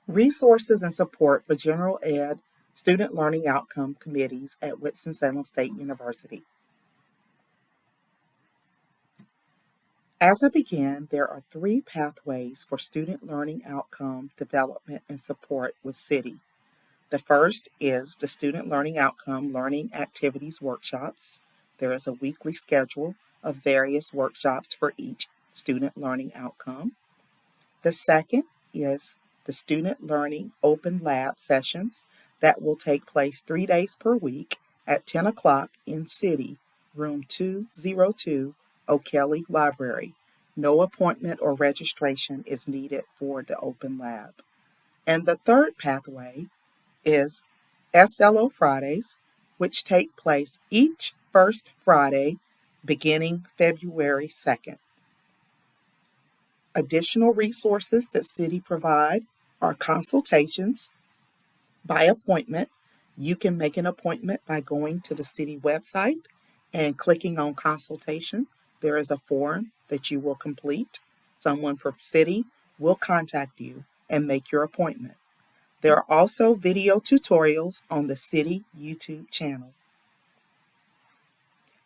Resources and support for general ed student learning outcome committees at Winston-Salem State University. As I began, there are 3 pathways for student learning outcome development and support with CITI. The first is the Student Learning Outcome Learning Activities Workshops. There is a weekly schedule of various workshops for each student learning outcome. The second is the Student Learning Open Lab sessions that will take place 3 days per week at 10 o'clock in CITI, room 202, O'Kelly Library. No appointment or registration is needed for the open lab. And the third pathway is SLO Fridays, which take place each first Friday beginning February 2nd. Additional resources that CITI provide are consultations by appointment. You can make an appointment by going to the CITI website and clicking on consultation. There is a form that you will complete. Someone from CITI will contact you and make your appointment. There are also video tutorials on the CITI YouTube channel.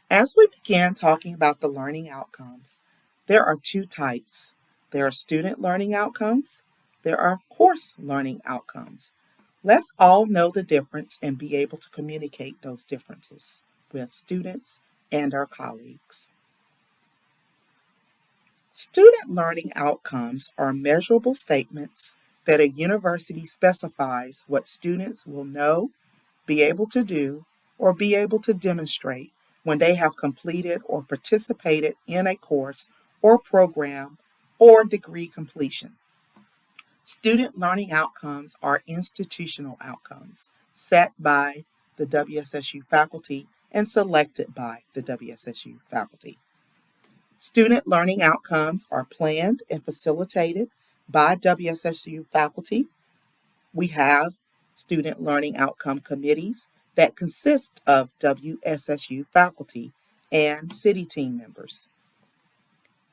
As we began talking about the learning outcomes, there are 2 types. There are student learning outcomes. There are course learning outcomes. Let's all know the difference and be able to communicate those differences with students and our colleagues. Student learning outcomes are measurable statements that a university specifies what students will know, be able to do, or be able to demonstrate when they have completed or participated in a course or program or degree completion. Student learning outcomes are institutional outcomes set by the WSSU faculty and selected by the WSSU faculty. Student learning outcomes are planned and facilitated by WSSU faculty. We have student learning outcome committees that consist of WSSU faculty and CITI team members.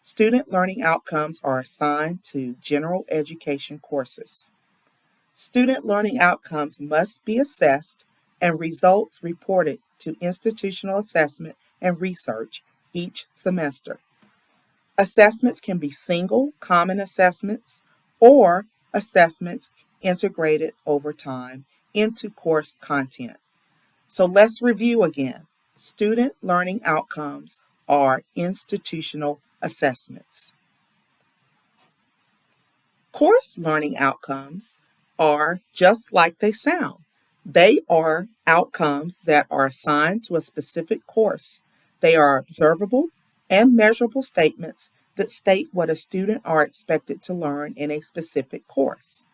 Student learning outcomes are assigned to general education courses. Student learning outcomes must be assessed and results reported to institutional assessment and research each semester. Assessments can be single, common assessments, or assessments integrated over time into course content. So let's review again. Student learning outcomes are institutional assessments. Course learning outcomes are just like they sound. They are outcomes that are assigned to a specific course. They are observable and measurable statements that state what a student are expected to learn in a specific course.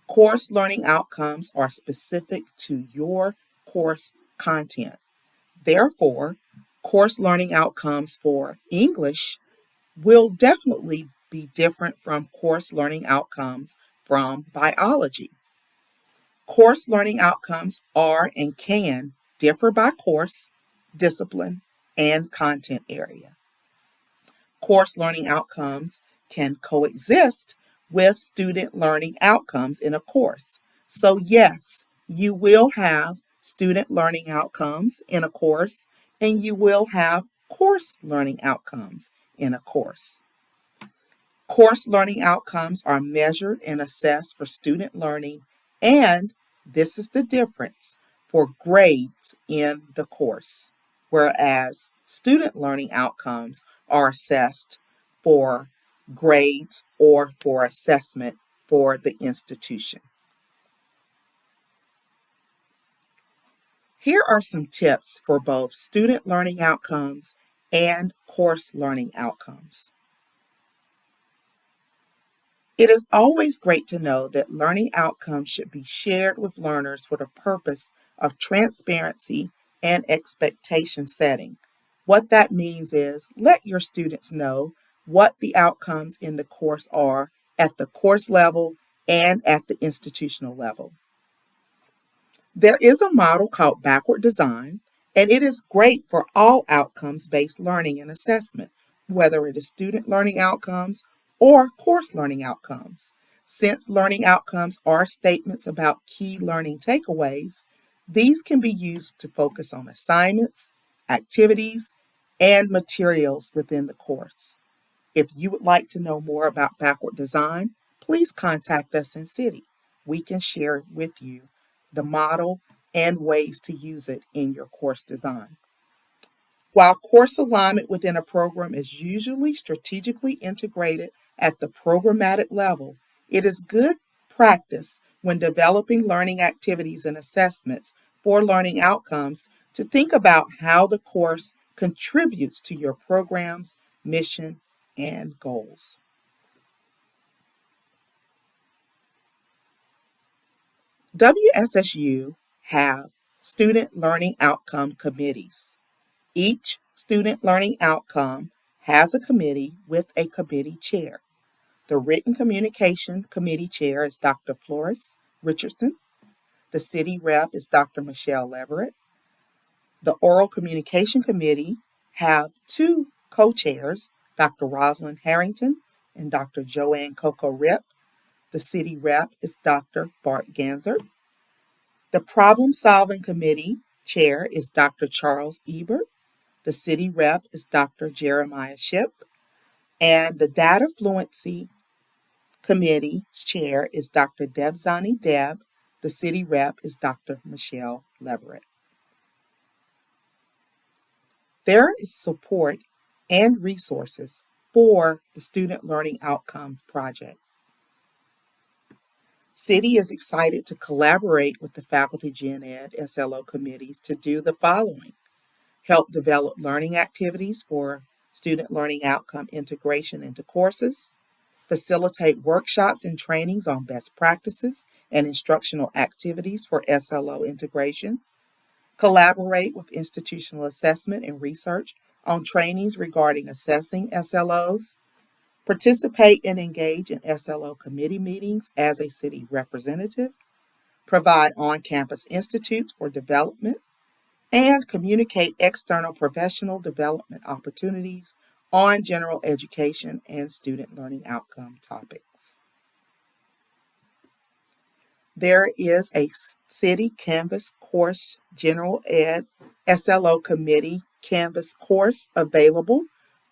Course learning outcomes are specific to your course content. Therefore, course learning outcomes for English will definitely be different from course learning outcomes from biology. Course learning outcomes are and can differ by course, discipline, and content area. Course learning outcomes can coexist with student learning outcomes in a course. So yes, you will have student learning outcomes in a course, and you will have course learning outcomes in a course. Course learning outcomes are measured and assessed for student learning, and this is the difference, for grades in the course, whereas student learning outcomes are assessed for grades or for assessment for the institution. Here are some tips for both student learning outcomes and course learning outcomes. It is always great to know that learning outcomes should be shared with learners for the purpose of transparency and expectation setting. What that means is let your students know what the outcomes in the course are at the course level and at the institutional level. There is a model called backward design, and it is great for all outcomes-based learning and assessment, whether it is student learning outcomes or course learning outcomes. Since learning outcomes are statements about key learning takeaways, these can be used to focus on assignments, activities, and materials within the course. If you would like to know more about backward design, please contact us in CITI. We can share with you the model and ways to use it in your course design. While course alignment within a program is usually strategically integrated at the programmatic level, it is good practice when developing learning activities and assessments for learning outcomes to think about how the course contributes to your program's mission and goals. WSSU have student learning outcome committees. Each student learning outcome has a committee with a committee chair. The Written Communication Committee Chair is Dr. Flores Richardson. The City Rep is Dr. Michelle Leverett. The Oral Communication Committee have two co-chairs, Dr. Rosalind Harrington and Dr. Joanne Coco Rip. The City Rep is Dr. Bart Ganser. The Problem Solving Committee Chair is Dr. Charles Ebert. The City Rep is Dr. Jeremiah Ship. And the Data Fluency Committee's chair is Dr. Debzani Deb. The City Rep is Dr. Michelle Leverett. There is support and resources for the Student Learning Outcomes Project. CITI is excited to collaborate with the Faculty Gen Ed SLO committees to do the following: help develop learning activities for student learning outcome integration into courses, facilitate workshops and trainings on best practices and instructional activities for SLO integration, collaborate with institutional assessment and research on trainings regarding assessing SLOs, participate and engage in SLO committee meetings as a city representative, provide on-campus institutes for development, and communicate external professional development opportunities on general education and student learning outcome topics. There is a City Canvas course, General Ed SLO Committee Canvas course available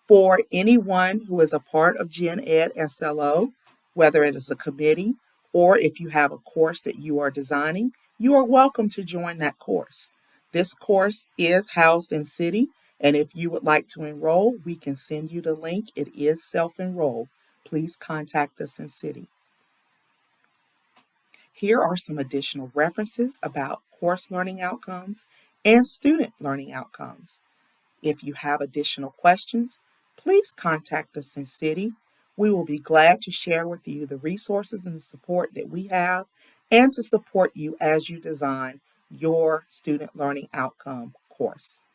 for anyone who is a part of Gen Ed SLO, whether it is a committee or if you have a course that you are designing, you are welcome to join that course. This course is housed in CITI, and if you would like to enroll, we can send you the link. It is self-enroll. Please contact us in CITI. Here are some additional references about course learning outcomes and student learning outcomes. If you have additional questions, please contact us in CITI. We will be glad to share with you the resources and support that we have and to support you as you design your student learning outcome course.